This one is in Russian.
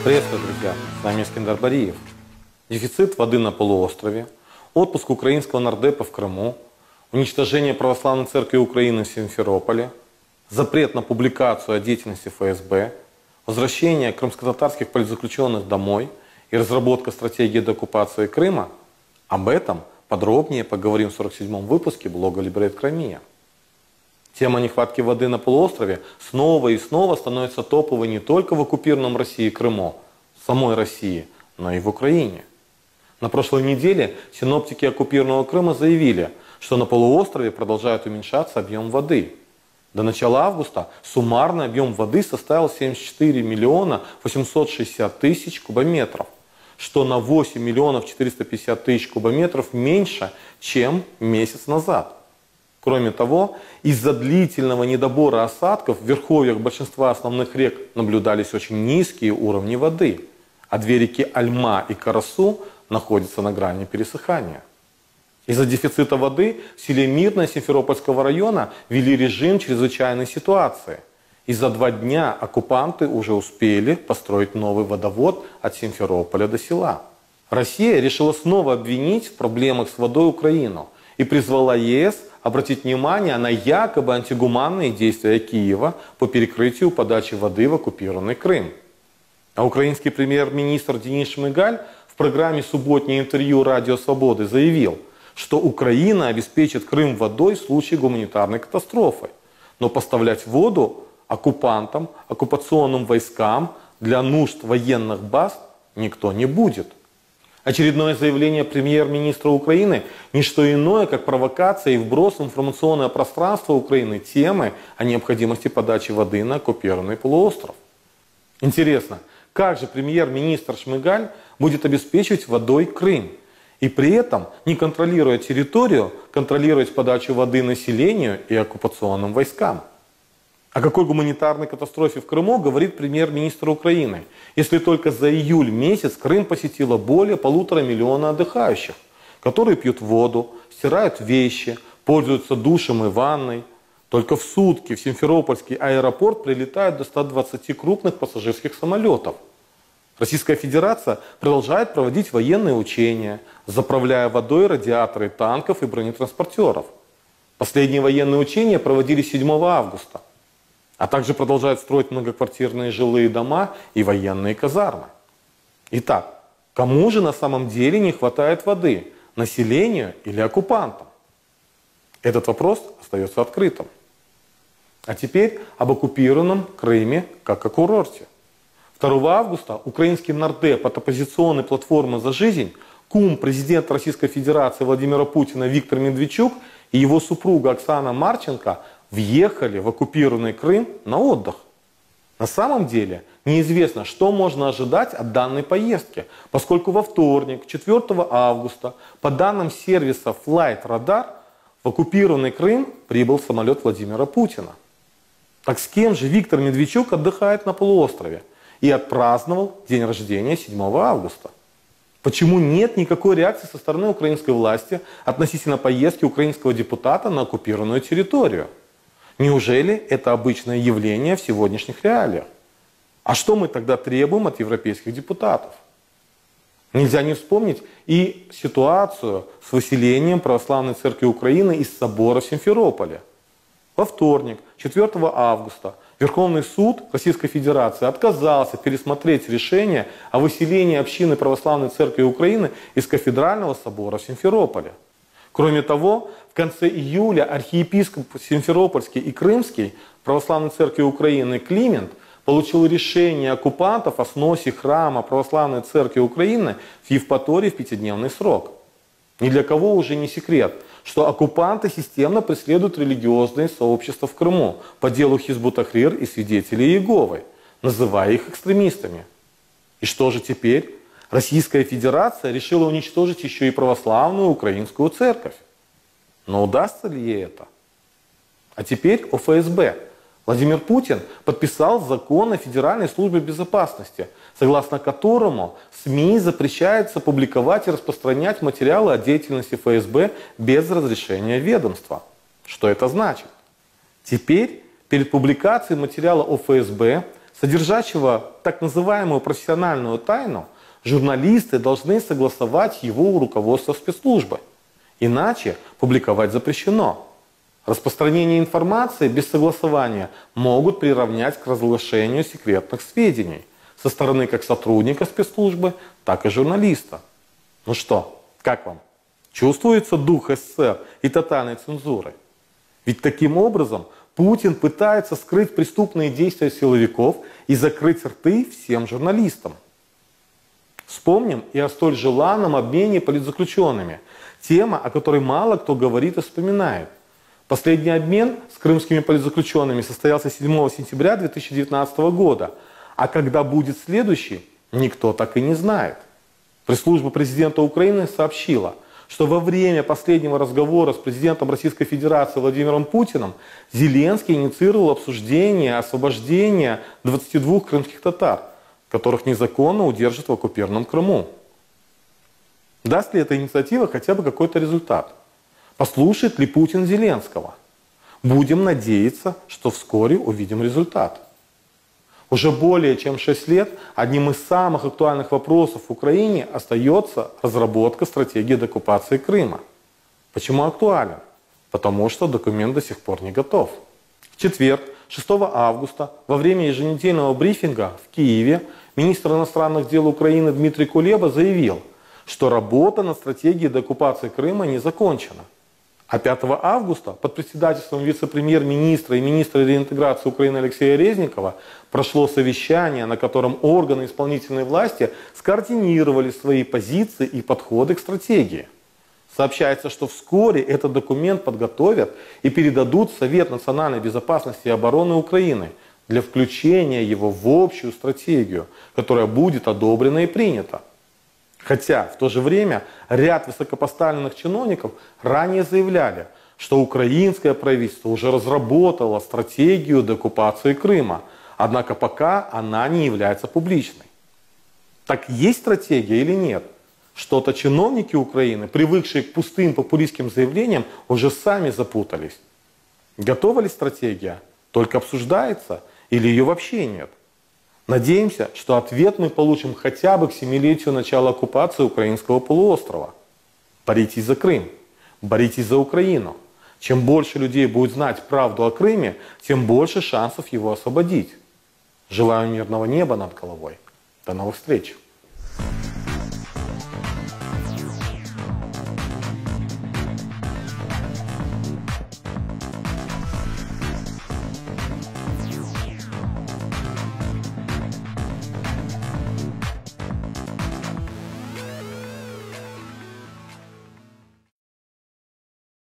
Приветствую, друзья! С вами Искандер Бариев. Дефицит воды на полуострове, отпуск украинского нардепа в Крыму, уничтожение Православной Церкви Украины в Симферополе, запрет на публикацию о деятельности ФСБ, возвращение крымско-татарских политзаключенных домой и разработка стратегии деоккупации Крыма. Об этом подробнее поговорим в 47-м выпуске блога Liberate Crimea. Тема нехватки воды на полуострове снова и снова становится топовой не только в оккупированном России Крыму, самой России, но и в Украине. На прошлой неделе синоптики оккупированного Крыма заявили, что на полуострове продолжает уменьшаться объем воды. До начала августа суммарный объем воды составил 74 миллиона 860 тысяч кубометров, что на 8 миллионов 450 тысяч кубометров меньше, чем месяц назад. Кроме того, из-за длительного недобора осадков в верховьях большинства основных рек наблюдались очень низкие уровни воды, а две реки Альма и Карасу находятся на грани пересыхания. Из-за дефицита воды в селе Мирное Симферопольского района ввели режим чрезвычайной ситуации. И за 2 дня оккупанты уже успели построить новый водовод от Симферополя до села. Россия решила снова обвинить в проблемах с водой Украину и призвала ЕС обратить внимание на якобы антигуманные действия Киева по перекрытию подачи воды в оккупированный Крым. А украинский премьер-министр Денис Шмыгаль в программе «Субботнее интервью Радио Свободы» заявил, что Украина обеспечит Крым водой в случае гуманитарной катастрофы, но поставлять воду оккупантам, оккупационным войскам для нужд военных баз никто не будет. Очередное заявление премьер-министра Украины – не что иное, как провокация и вброс в информационное пространство Украины темы о необходимости подачи воды на оккупированный полуостров. Интересно, как же премьер-министр Шмыгаль будет обеспечивать водой Крым и при этом, не контролируя территорию, контролировать подачу воды населению и оккупационным войскам? О какой гуманитарной катастрофе в Крыму говорит премьер-министр Украины, если только за июль месяц Крым посетило более 1,5 миллиона отдыхающих, которые пьют воду, стирают вещи, пользуются душем и ванной. Только в сутки в Симферопольский аэропорт прилетают до 120 крупных пассажирских самолетов. Российская Федерация продолжает проводить военные учения, заправляя водой радиаторы танков и бронетранспортеров. Последние военные учения проводились 7 августа. А также продолжают строить многоквартирные жилые дома и военные казармы. Итак, кому же на самом деле не хватает воды? Населению или оккупантам? Этот вопрос остается открытым. А теперь об оккупированном Крыме как о курорте. 2 августа украинский нардеп от оппозиционной платформы «За жизнь», кум президента Российской Федерации Владимира Путина Виктор Медведчук и его супруга Оксана Марченко въехали в оккупированный Крым на отдых. На самом деле неизвестно, что можно ожидать от данной поездки, поскольку во вторник, 4 августа, по данным сервиса Flight Radar, в оккупированный Крым прибыл самолет Владимира Путина. Так с кем же Виктор Медведчук отдыхает на полуострове и отпраздновал день рождения 7 августа? Почему нет никакой реакции со стороны украинской власти относительно поездки украинского депутата на оккупированную территорию? Неужели это обычное явление в сегодняшних реалиях? А что мы тогда требуем от европейских депутатов? Нельзя не вспомнить и ситуацию с выселением Православной Церкви Украины из собора в Симферополе. Во вторник, 4 августа, Верховный суд Российской Федерации отказался пересмотреть решение о выселении общины Православной Церкви Украины из Кафедрального собора в Симферополе. Кроме того, в конце июля архиепископ Симферопольский и Крымский Православной Церкви Украины Климент получил решение оккупантов о сносе храма Православной Церкви Украины в Евпатории в 5-дневный срок. Ни для кого уже не секрет, что оккупанты системно преследуют религиозные сообщества в Крыму по делу Хизбут-Тахрир и свидетелей Иеговы, называя их экстремистами. И что же теперь? Российская Федерация решила уничтожить еще и православную украинскую церковь. Но удастся ли ей это? А теперь о ФСБ. Владимир Путин подписал закон о Федеральной службе безопасности, согласно которому СМИ запрещается публиковать и распространять материалы о деятельности ФСБ без разрешения ведомства. Что это значит? Теперь перед публикацией материала о ФСБ содержащего так называемую профессиональную тайну, журналисты должны согласовать его у руководства спецслужбы. Иначе публиковать запрещено. Распространение информации без согласования могут приравнять к разглашению секретных сведений со стороны как сотрудника спецслужбы, так и журналиста. Ну что, как вам? Чувствуется дух СССР и тотальной цензуры? Ведь таким образом Путин пытается скрыть преступные действия силовиков и закрыть рты всем журналистам. Вспомним и о столь желанном обмене политзаключенными. Тема, о которой мало кто говорит и вспоминает. Последний обмен с крымскими политзаключенными состоялся 7 сентября 2019 года. А когда будет следующий, никто так и не знает. Пресс-служба президента Украины сообщила, что во время последнего разговора с президентом Российской Федерации Владимиром Путиным Зеленский инициировал обсуждение освобождения 22 крымских татар, которых незаконно удержат в оккупированном Крыму. Даст ли эта инициатива хотя бы какой-то результат? Послушает ли Путин Зеленского? Будем надеяться, что вскоре увидим результат. Уже более чем 6 лет одним из самых актуальных вопросов в Украине остается разработка стратегии деоккупации Крыма. Почему актуален? Потому что документ до сих пор не готов. В четверг, 6 августа, во время еженедельного брифинга в Киеве министр иностранных дел Украины Дмитрий Кулеба заявил, что работа над стратегией деоккупации Крыма не закончена. А 5 августа под председательством вице-премьер-министра и министра реинтеграции Украины Алексея Резникова прошло совещание, на котором органы исполнительной власти скоординировали свои позиции и подходы к стратегии. Сообщается, что вскоре этот документ подготовят и передадут в Совет национальной безопасности и обороны Украины для включения его в общую стратегию, которая будет одобрена и принята. Хотя в то же время ряд высокопоставленных чиновников ранее заявляли, что украинское правительство уже разработало стратегию деоккупации Крыма, однако пока она не является публичной. Так есть стратегия или нет? Что-то чиновники Украины, привыкшие к пустым популистским заявлениям, уже сами запутались. Готова ли стратегия? Только обсуждается или ее вообще нет? Надеемся, что ответ мы получим хотя бы к 7-летию начала оккупации украинского полуострова. Боритесь за Крым, боритесь за Украину. Чем больше людей будет знать правду о Крыме, тем больше шансов его освободить. Желаю мирного неба над головой. До новых встреч!